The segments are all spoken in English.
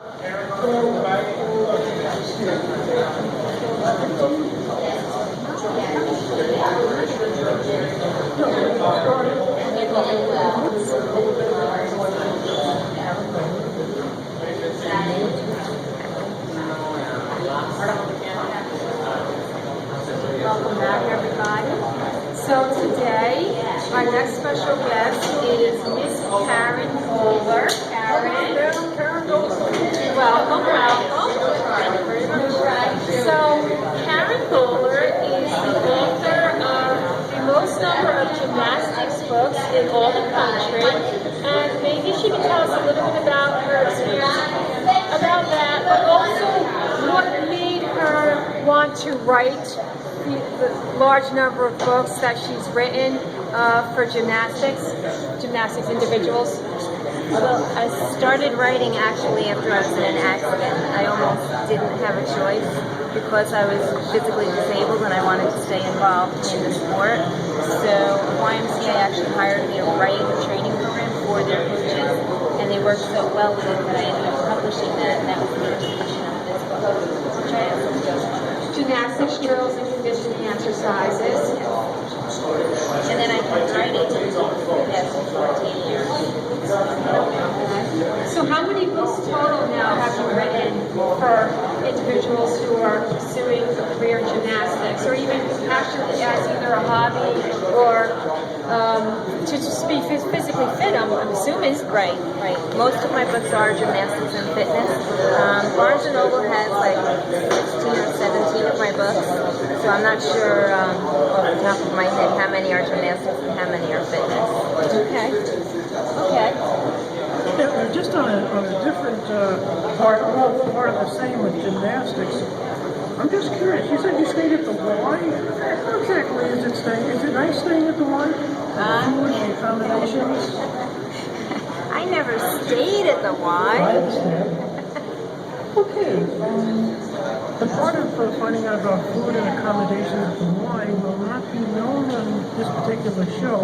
Welcome back, everybody. So today, our next special guest is Miss Karen Goeller. Karen, welcome. So Karen Goeller is the author of the most number of gymnastics books in all the country, and maybe she can tell us a little bit about her experience about that, but also what made her want to write the large number of books that she's written for gymnastics individuals. Well, I started writing actually after I was in an accident. I almost didn't have a choice because I was physically disabled and I wanted to stay involved in the sport. So YMCA actually hired me to write a training program for their coaches, and they worked so well with it that I ended up publishing that, and that was the first edition of this book, which I also just published. Gymnastics drills and conditioning exercises. And then I kept writing for the past 14 years. So how many books total now have you written for individuals who are pursuing a career in gymnastics, or even actually as either a hobby or to just be physically fit, I'm assuming? Right. Most of my books are gymnastics and fitness. Barnes & Noble has like 16 or 17 of my books, so I'm not sure off the top of my head how many are gymnastics and how many are fitness. Okay. Yeah, just on a different part of the same with gymnastics, I'm just curious. You said you stayed at the Y? How exactly is it staying? Is it nice staying at the Y? Food and accommodations? I never stayed at the I Y. understand. Okay. The part of finding out about food and accommodation at the Y will not be known on this particular show.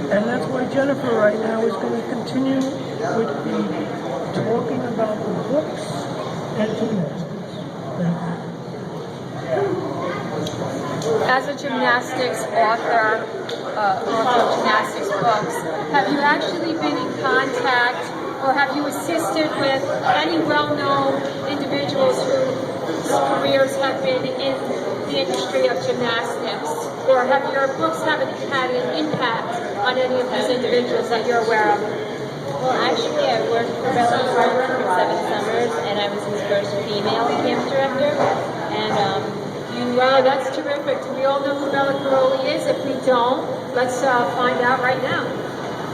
And that's why Jennifer right now is going to continue with the talking about the books and gymnastics. As a gymnastics author of gymnastics books, have you actually been in contact or have you assisted with any well-known individuals whose careers have been in the industry of gymnastics? Or have your books had an impact on any of these individuals that you're aware of? Well, actually, I worked for Bella Goeller for 7 summers, and I was his first female camp director. And Wow, that's terrific. We all know who Bella Goeller is. If we don't, let's find out right now.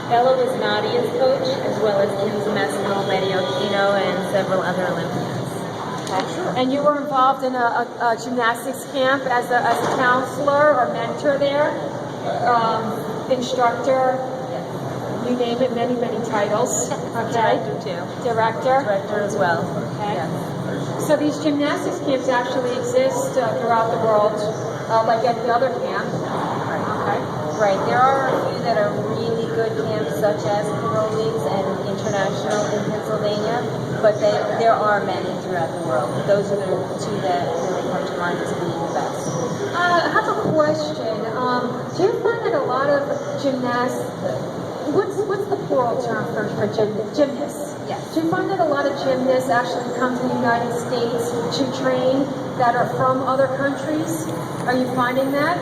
Bella was Nadia's coach, as well as Kim's Mescal, Betty Okino, and several other Olympians. And you were involved in a gymnastics camp as a counselor or mentor there, instructor, you name it, many titles. Okay. Director too. Director. Director as well. Okay. Yes. So these gymnastics camps actually exist throughout the world, like any other camp. Okay. Right. There are a few that are really good camps, such as Caroli's and International in Pennsylvania, but there are many throughout the world. Those are the 2 that really come to mind as being the best. I have a question. Do you find that a lot of gymnasts, what's the plural term for gymnasts? Yes. Do you find that a lot of gymnasts actually come to the United States to train that are from other countries? Are you finding that?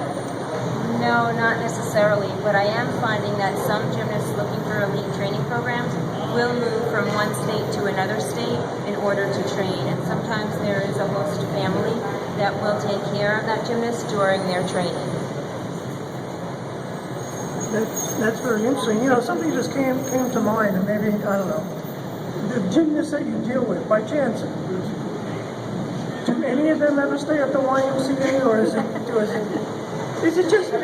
No, not necessarily, but I am finding that some gymnasts looking for elite training programs will move from one state to another state in order to train, and sometimes there is a host family that will take care of that gymnast during their training. That's very interesting. You know, something just came to mind, and maybe, I don't know, the gymnasts that you deal with, by chance, do any of them ever stay at the YMCA, or is it just me?